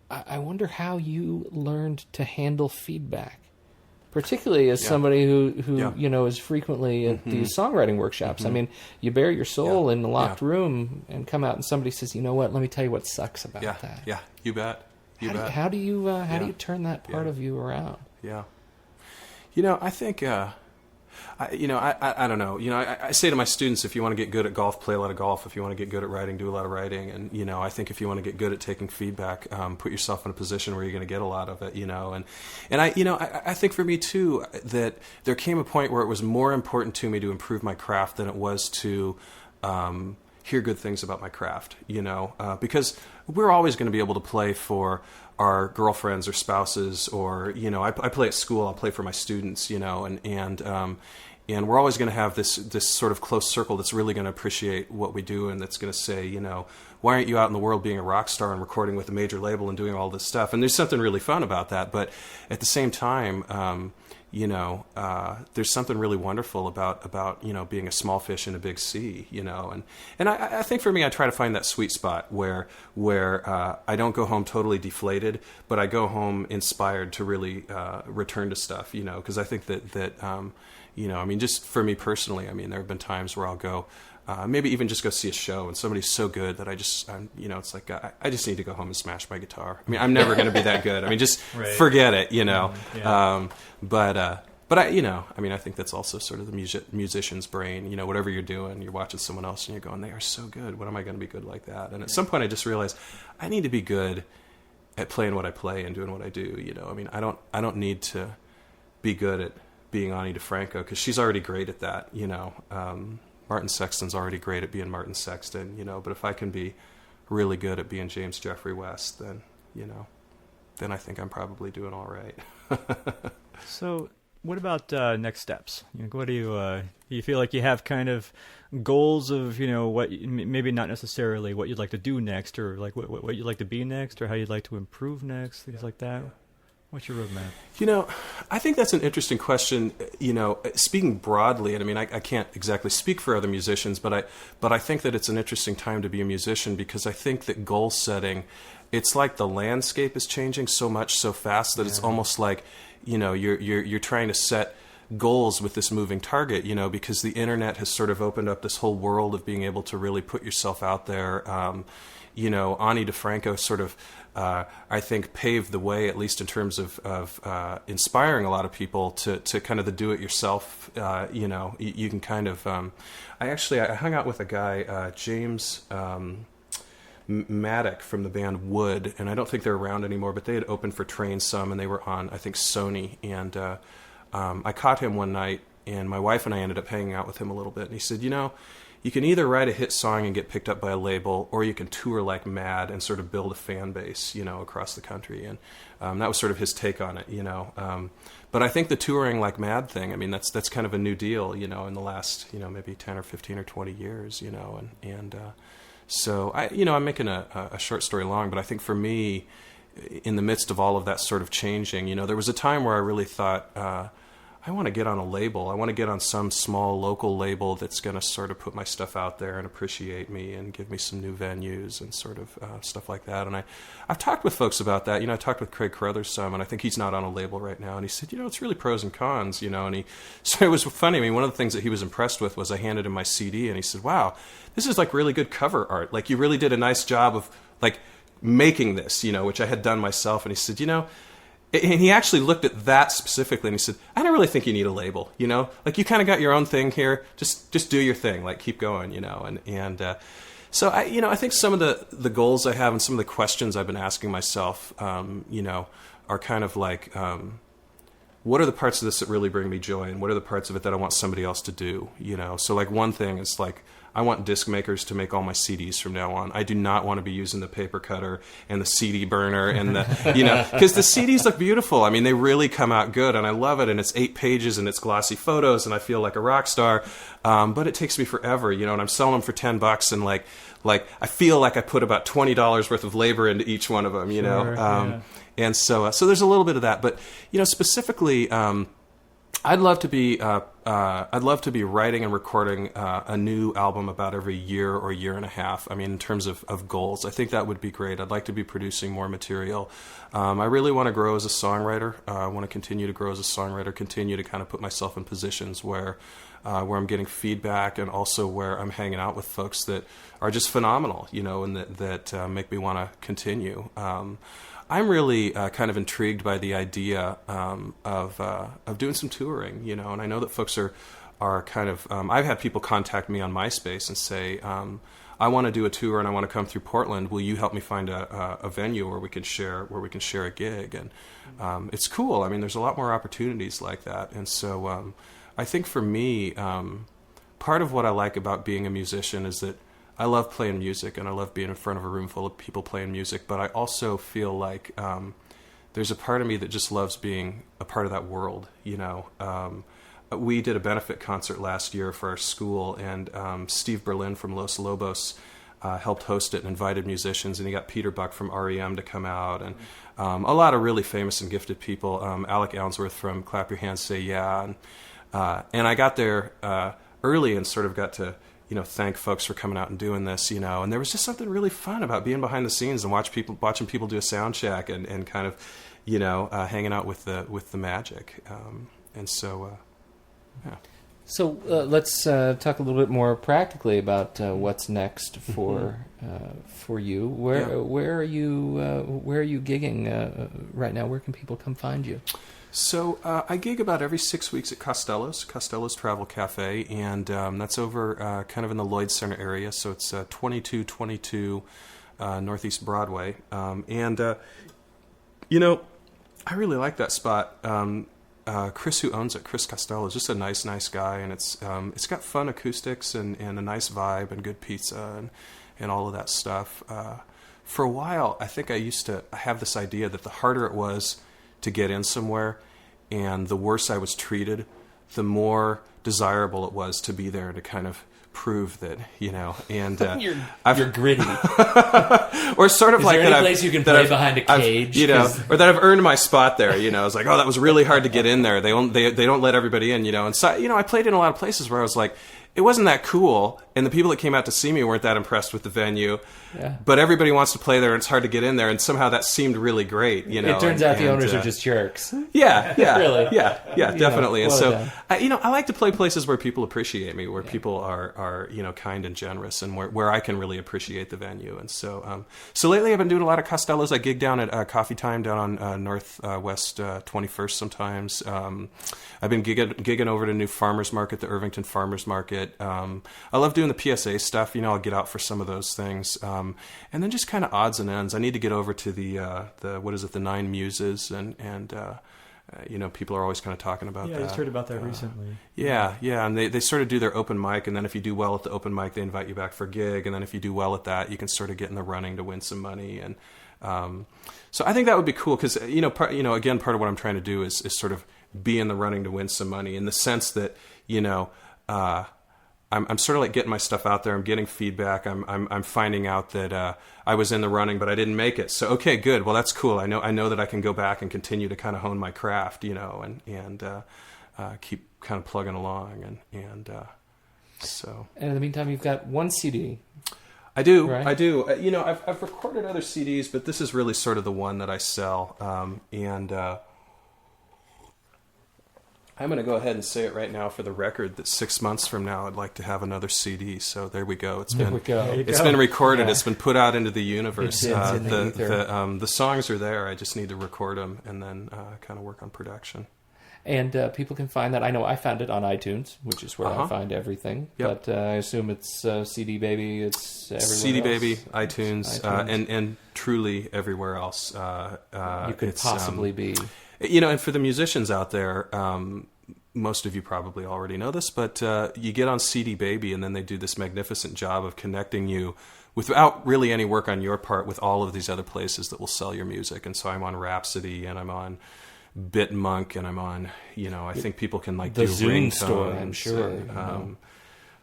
wonder how you learned to handle feedback, particularly as somebody who is frequently at these songwriting workshops. I mean, you bare your soul in the locked room and come out, and somebody says, "You know what? Let me tell you what sucks about that." Yeah, you bet. How do you turn that part of you around? Yeah, I think. I don't know. I say to my students, if you want to get good at golf, play a lot of golf. If you want to get good at writing, do a lot of writing. And, I think if you want to get good at taking feedback, put yourself in a position where you're going to get a lot of it, And I think for me, too, that there came a point where it was more important to me to improve my craft than it was to hear good things about my craft, because we're always going to be able to play for our girlfriends or spouses, or I play at school. I'll play for my students, and we're always going to have this sort of close circle that's really going to appreciate what we do, and that's going to say, why aren't you out in the world being a rock star and recording with a major label and doing all this stuff? And there's something really fun about that, but at the same time, there's something really wonderful about being a small fish in a big sea, and I think for me, I try to find that sweet spot where I don't go home totally deflated, but I go home inspired to really return to stuff, because I think that I mean, just for me personally, I mean, there have been times where I'll go, maybe even just go see a show, and somebody's so good that it's like I just need to go home and smash my guitar. I mean, I'm never going to be that good. I mean, just forget it, But I mean, I think that's also sort of the musician's brain. Whatever you're doing, you're watching someone else, and you're going, they are so good. When am I going to be good like that? And at some point, I just realized I need to be good at playing what I play and doing what I do. I mean, I don't need to be good at being Ani DeFranco, because she's already great at that. Martin Sexton's already great at being Martin Sexton, but if I can be really good at being James Jeffrey West, then I think I'm probably doing all right. So what about next steps? What do you feel like you have kind of goals of, what, maybe not necessarily what you'd like to do next, or like what you'd like to be next, or how you'd like to improve next, things like that? What's your roadmap? I think that's an interesting question. Speaking broadly, and I mean, I can't exactly speak for other musicians, but I think that it's an interesting time to be a musician, because I think that goal setting, it's like the landscape is changing so much so fast that it's almost like, you're trying to set goals with this moving target, because the internet has sort of opened up this whole world of being able to really put yourself out there. Ani DeFranco sort of, I think, paved the way, at least in terms of inspiring a lot of people to kind of the do-it-yourself. You can kind of. I hung out with a guy, James Maddock from the band Wood, and I don't think they're around anymore, but they had opened for Train some, and they were on, I think, Sony. And I caught him one night, and my wife and I ended up hanging out with him a little bit, and he said, you can either write a hit song and get picked up by a label, or you can tour like mad and sort of build a fan base, across the country. And that was sort of his take on it, But I think the touring like mad thing, I mean, that's kind of a new deal, in the last, maybe 10 or 15 or 20 years, So I'm making a short story long, but I think for me, in the midst of all of that sort of changing, there was a time where I really thought, I want to get on a label. I want to get on some small local label that's going to sort of put my stuff out there and appreciate me and give me some new venues and sort of stuff like that. And I've talked with folks about that. I talked with Craig Carruthers some, and I think he's not on a label right now. And he said, it's really pros and cons, and so it was funny. I mean, one of the things that he was impressed with was I handed him my CD, and he said, wow, this is like really good cover art. Like, you really did a nice job of like making this, which I had done myself. And he said, and he actually looked at that specifically, and he said, I don't really think you need a label, Like, you kind of got your own thing here. Just do your thing. Like, keep going, So, I think some of the goals I have and some of the questions I've been asking myself, are kind of like, what are the parts of this that really bring me joy, and what are the parts of it that I want somebody else to do, So, like, one thing is, like, I want disc makers to make all my CDs from now on. I do not want to be using the paper cutter and the CD burner and the, you know, because the CDs look beautiful. I mean, they really come out good, and I love it. And it's 8 pages, and it's glossy photos, and I feel like a rock star. But it takes me forever, you know. And I'm selling them for $10, and like I feel like I put about $20 worth of labor into each one of them, you know. And so there's a little bit of that. But you know, specifically, I'd love to be writing and recording a new album about every year or year and a half. I mean, in terms of goals, I think that would be great. I'd like to be producing more material. I really want to grow as a songwriter. I want to continue to grow as a songwriter, continue to kind of put myself in positions where I'm getting feedback, and also where I'm hanging out with folks that are just phenomenal, you know, and that make me want to continue. I'm really kind of intrigued by the idea of doing some touring, you know, and I know that folks are kind of. I've had people contact me on MySpace and say, "I want to do a tour and I want to come through Portland. Will you help me find a venue where we can share a gig?" And it's cool. I mean, there's a lot more opportunities like that, and so I think for me, part of what I like about being a musician is that I love playing music, and I love being in front of a room full of people playing music, but I also feel like there's a part of me that just loves being a part of that world, you know. We did a benefit concert last year for our school, and Steve Berlin from Los Lobos helped host it and invited musicians, and he got Peter Buck from REM to come out, and a lot of really famous and gifted people. Alec Allensworth from Clap Your Hands, Say Yeah, and I got there early and sort of got to, you know, thank folks for coming out and doing this, you know. And there was just something really fun about being behind the scenes and watching people do a sound check and kind of, you know, hanging out with the magic. And so, yeah. So let's talk a little bit more practically about what's next for you. Where are you gigging right now? Where can people come find you? So I gig about every 6 weeks at Costello's Travel Cafe, and that's over kind of in the Lloyd Center area. So it's 2222 Northeast Broadway, and you know, I really like that spot. Chris, who owns it, Chris Costello, is just a nice guy, and it's got fun acoustics and a nice vibe and good pizza and all of that stuff. For a while, I think I used to have this idea that the harder it was to get in somewhere, and the worse I was treated, the more desirable it was to be there to kind of prove that, you know. And you're gritty, or sort of is like there that. Any place you can play behind a cage, you know, or that I've earned my spot there. You know, it's like, oh, that was really hard to get in there. They don't let everybody in, you know. And so, you know, I played in a lot of places where I was like, it wasn't that cool, and the people that came out to see me weren't that impressed with the venue. Yeah. But everybody wants to play there, and it's hard to get in there, and somehow that seemed really great, you know. It turns out the owners are just jerks. Yeah, really. Yeah, definitely. And so, you know, I like to play places where people appreciate me, where people are you know, kind and generous, and where I can really appreciate the venue. And so, so lately I've been doing a lot of Costello's. I gig down at Coffee Time down on Northwest 21st sometimes. I've been gigging over to New Farmers Market, the Irvington Farmers Market. I love doing the PSA stuff. You know, I'll get out for some of those things, and then just kind of odds and ends. I need to get over to the Nine Muses, and you know, people are always kind of talking about that. Yeah, I just heard about that recently. Yeah, and they sort of do their open mic, and then if you do well at the open mic, they invite you back for a gig, and then if you do well at that, you can sort of get in the running to win some money. And so I think that would be cool, because again, part of what I'm trying to do is sort of be in the running to win some money, in the sense that, you know, I'm sort of like getting my stuff out there. I'm getting feedback. I'm finding out that I was in the running, but I didn't make it. So okay, good. Well, that's cool. I know that I can go back and continue to kind of hone my craft, you know, and keep kind of plugging along, and so. And in the meantime, you've got one CD. I do. Right? I do. You know, I've recorded other CDs, but this is really sort of the one that I sell, and. I'm going to go ahead and say it right now for the record that 6 months from now I'd like to have another CD. So there we go. It's been recorded. Yeah. It's been put out into the universe. The songs are there. I just need to record them and then kind of work on production. And people can find that. I know I found it on iTunes, which is where I find everything. Yep. But I assume it's CD Baby. It's everywhere CD else. Baby, iTunes. And truly everywhere else. You could possibly be. You know, and for the musicians out there, most of you probably already know this, but you get on CD Baby, and then they do this magnificent job of connecting you without really any work on your part with all of these other places that will sell your music. And so I'm on Rhapsody, and I'm on Bitmonk, and I'm on, I think people can like the do Zune store, ringtones I'm sure. and,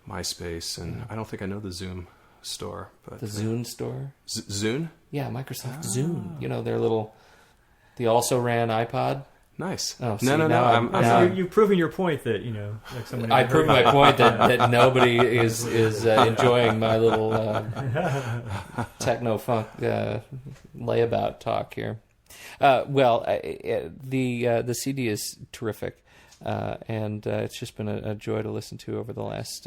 MySpace, and I don't think I know the Zoom store, but The Zune store? Zune? Yeah, Microsoft Zune. They also ran iPod. Nice. Oh, see, no. now I'm You've proven your point that like someone. I proved my point that nobody is enjoying my little techno funk layabout talk here. The CD is terrific, and it's just been a joy to listen to over the last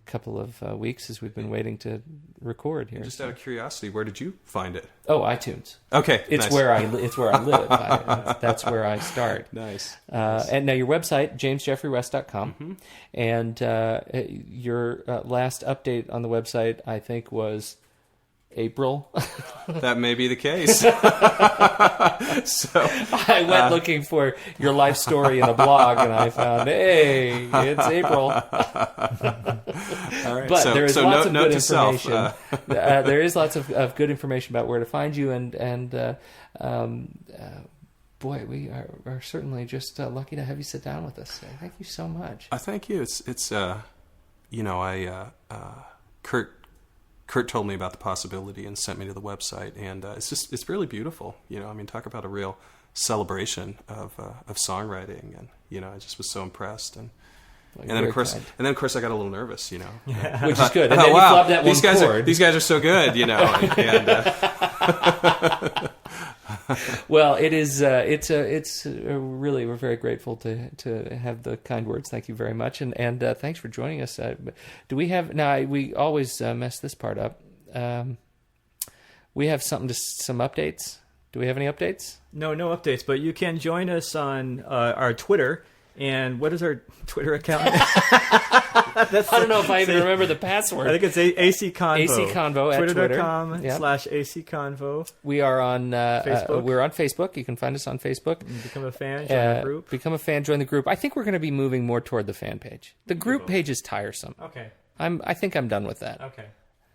couple of weeks as we've been waiting to record here. just out of curiosity, where did you find it? Oh, iTunes. Okay, It's nice. where I live. That's where I start. Nice. And now your website, jamesjeffreywest.com, Mm-hmm. and your last update on the website, I think, was April. That may be the case. So I went looking for your life story in a blog, and I found, hey, it's April. all right. But there is lots of note good to self, information. There is lots of good information about where to find you, and boy, we are certainly just lucky to have you sit down with us. Thank you so much. thank you. It's Kurt told me about the possibility and sent me to the website, and it's really beautiful. Talk about a real celebration of songwriting, and I just was so impressed, and then of course I got a little nervous, Which is good. And then you wow, flubbed that one chord. these guys are so good, and Well, it is. It's really. We're very grateful to have the kind words. Thank you very much, and thanks for joining us. Do we have now? We always mess this part up. We have some updates. Do we have any updates? No updates, but you can join us on our Twitter. And what is our Twitter account? I don't know if I even remember the password. I think it's AC Convo. AC Convo at Twitter. Twitter.com/AC Convo. We are on Facebook. We're on Facebook. You can find us on Facebook. Become a fan, join the group. Become a fan, join the group. I think we're going to be moving more toward the fan page. The group page is tiresome. Okay. I think I'm done with that. Okay.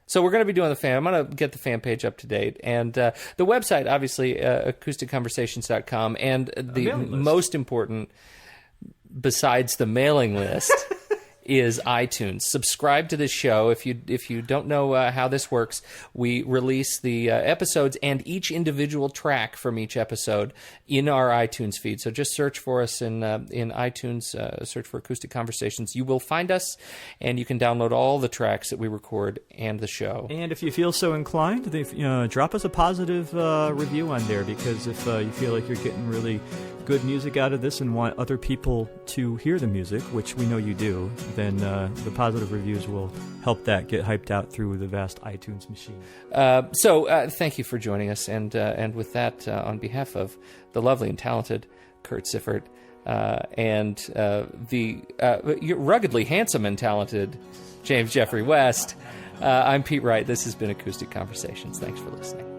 So we're going to be doing the fan. I'm going to get the fan page up to date. And the website, obviously, acousticconversations.com. And the most important, besides the mailing list, is iTunes. Subscribe to this show. If you don't know how this works, we release the episodes and each individual track from each episode in our iTunes feed. So just search for us in iTunes. Search for Acoustic Conversations. You will find us, and you can download all the tracks that we record and the show. And if you feel so inclined, drop us a positive review on there, because if you feel like you're getting really good music out of this and want other people to hear the music, which we know you do, then the positive reviews will help that get hyped out through the vast iTunes machine. So thank you for joining us, and with that, on behalf of the lovely and talented Kurt Siffert and the ruggedly handsome and talented James Jeffrey West, I'm Pete Wright. This has been Acoustic Conversations. Thanks for listening.